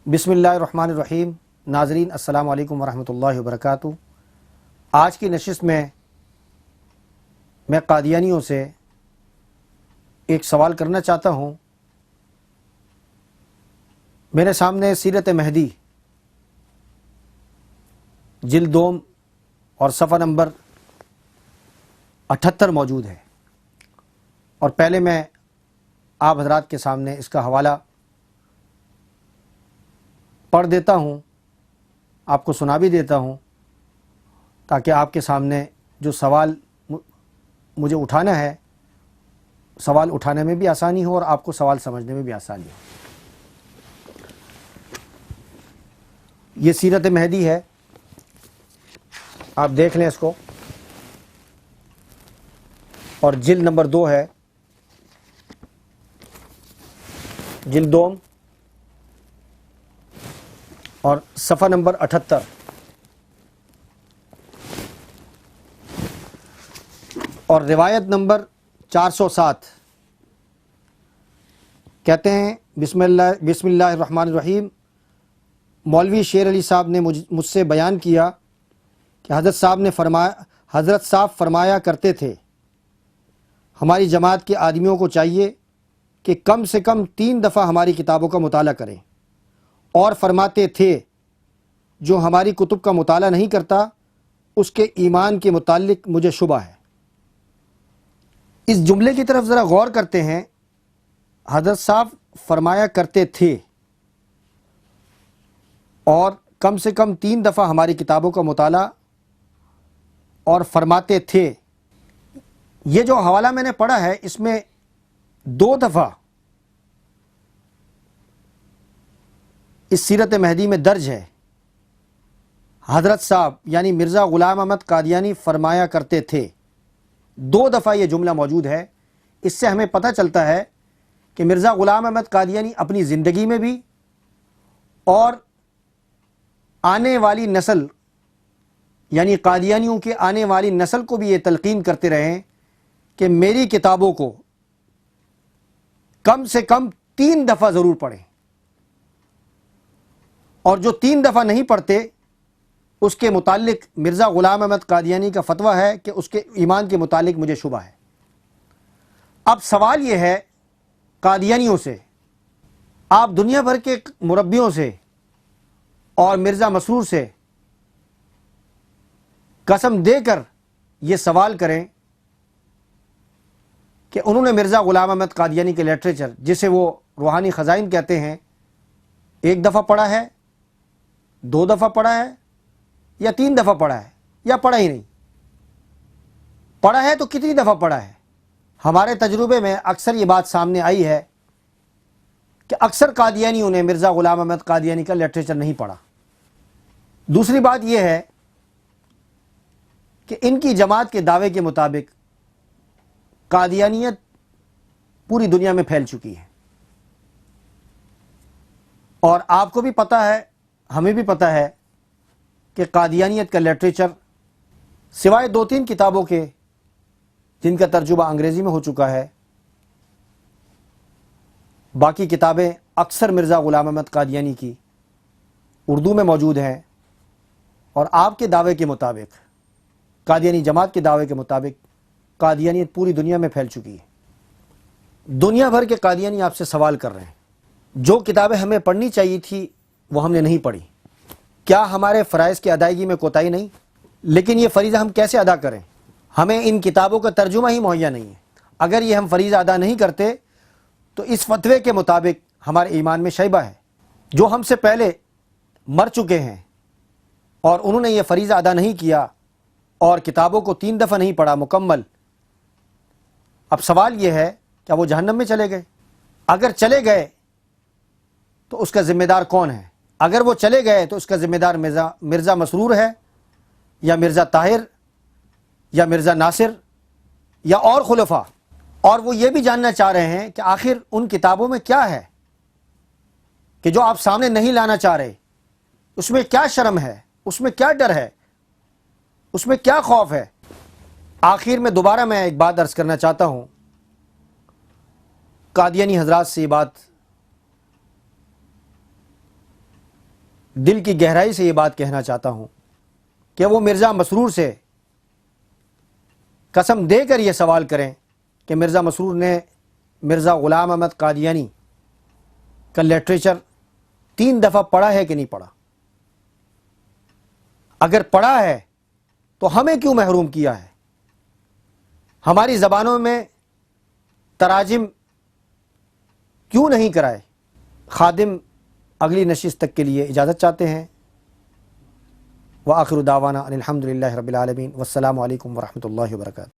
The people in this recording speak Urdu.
بسم اللہ الرحمن الرحیم۔ ناظرین السلام علیکم ورحمۃ اللہ وبرکاتہ۔ آج کی نشست میں قادیانیوں سے ایک سوال کرنا چاہتا ہوں۔ میرے سامنے سیرت مہدی جلد دوم اور صفحہ نمبر 78 موجود ہے، اور پہلے میں آپ حضرات کے سامنے اس کا حوالہ پڑھ دیتا ہوں، آپ کو سنا بھی دیتا ہوں، تاکہ آپ کے سامنے جو سوال مجھے اٹھانا ہے، سوال اٹھانے میں بھی آسانی ہو اور آپ کو سوال سمجھنے میں بھی آسانی ہو۔ یہ سیرت مہدی ہے، آپ دیکھ لیں اس کو، اور جلد نمبر 2 ہے، جلد دوم اور صفحہ نمبر 78۔ اور روایت نمبر 407 کہتے ہیں، بسم اللہ الرحمن الرحیم۔ مولوی شیر علی صاحب نے مجھ سے بیان کیا کہ حضرت صاحب فرمایا کرتے تھے، ہماری جماعت کے آدمیوں کو چاہیے کہ کم سے کم 3 دفعہ ہماری کتابوں کا مطالعہ کریں، اور فرماتے تھے جو ہماری کتب کا مطالعہ نہیں کرتا اس کے ایمان کے متعلق مجھے شبہ ہے۔ اس جملے کی طرف ذرا غور کرتے ہیں۔ حضرت صاحب فرمایا کرتے تھے اور کم سے کم 3 دفعہ ہماری کتابوں کا مطالعہ، اور فرماتے تھے۔ یہ جو حوالہ میں نے پڑھا ہے اس میں 2 دفعہ اس سیرت مہدی میں درج ہے، حضرت صاحب یعنی مرزا غلام احمد قادیانی فرمایا کرتے تھے۔ 2 دفعہ یہ جملہ موجود ہے۔ اس سے ہمیں پتہ چلتا ہے کہ مرزا غلام احمد قادیانی اپنی زندگی میں بھی اور آنے والی نسل یعنی قادیانیوں کے آنے والی نسل کو بھی یہ تلقین کرتے رہے ہیں کہ میری کتابوں کو کم سے کم 3 دفعہ ضرور پڑھیں، اور جو 3 دفعہ نہیں پڑھتے اس کے متعلق مرزا غلام احمد قادیانی کا فتویٰ ہے کہ اس کے ایمان کے متعلق مجھے شبہ ہے۔ اب سوال یہ ہے قادیانیوں سے، آپ دنیا بھر کے مربیوں سے اور مرزا مسرور سے قسم دے کر یہ سوال کریں کہ انہوں نے مرزا غلام احمد قادیانی کے لٹریچر، جسے وہ روحانی خزائن کہتے ہیں، 1 دفعہ پڑھا ہے، 2 دفعہ پڑھا ہے، یا 3 دفعہ پڑھا ہے، یا پڑھا ہی نہیں؟ پڑھا ہے تو کتنی دفعہ پڑھا ہے؟ ہمارے تجربے میں اکثر یہ بات سامنے آئی ہے کہ اکثر قادیانیوں نے مرزا غلام احمد قادیانی کا لٹریچر نہیں پڑھا۔ دوسری بات یہ ہے کہ ان کی جماعت کے دعوے کے مطابق قادیانیت پوری دنیا میں پھیل چکی ہے، اور آپ کو بھی پتہ ہے، ہمیں بھی پتہ ہے کہ قادیانیت کا لٹریچر سوائے 2-3 کتابوں کے جن کا ترجمہ انگریزی میں ہو چکا ہے، باقی کتابیں اکثر مرزا غلام احمد قادیانی کی اردو میں موجود ہیں، اور آپ کے دعوے کے مطابق، قادیانی جماعت کے دعوے کے مطابق، قادیانیت پوری دنیا میں پھیل چکی ہے۔ دنیا بھر کے قادیانی آپ سے سوال کر رہے ہیں، جو کتابیں ہمیں پڑھنی چاہیے تھی وہ ہم نے نہیں پڑھی۔ کیا ہمارے فرائض کی ادائیگی میں کوتاہی نہیں؟ لیکن یہ فریضہ ہم کیسے ادا کریں؟ ہمیں ان کتابوں کا ترجمہ ہی مہیا نہیں ہے۔ اگر یہ ہم فریضہ ادا نہیں کرتے تو اس فتوے کے مطابق ہمارے ایمان میں شیبہ ہے۔ جو ہم سے پہلے مر چکے ہیں اور انہوں نے یہ فریضہ ادا نہیں کیا اور کتابوں کو 3 دفعہ نہیں پڑھا مکمل، اب سوال یہ ہے کیا وہ جہنم میں چلے گئے؟ اگر چلے گئے تو اس کا ذمہ دار کون ہے؟ اگر وہ چلے گئے تو اس کا ذمہ دار مرزا مسرور ہے، یا مرزا طاہر، یا مرزا ناصر، یا اور خلفاء؟ اور وہ یہ بھی جاننا چاہ رہے ہیں کہ آخر ان کتابوں میں کیا ہے کہ جو آپ سامنے نہیں لانا چاہ رہے؟ اس میں کیا شرم ہے؟ اس میں کیا ڈر ہے؟ اس میں کیا خوف ہے؟ آخر میں دوبارہ میں ایک بات عرض کرنا چاہتا ہوں، قادیانی حضرات سے یہ بات دل کی گہرائی سے یہ بات کہنا چاہتا ہوں کہ وہ مرزا مسرور سے قسم دے کر یہ سوال کریں کہ مرزا مسرور نے مرزا غلام احمد قادیانی کا لٹریچر 3 دفعہ پڑھا ہے کہ نہیں پڑھا. اگر پڑھا ہے تو ہمیں کیوں محروم کیا ہے؟ ہماری زبانوں میں تراجم کیوں نہیں کرائے؟ خادم اگلی نشست تک کے لیے اجازت چاہتے ہیں. وآخر دعوانا ان الحمد للہ رب العالمین والسلام علیکم ورحمۃ اللہ وبرکاتہ.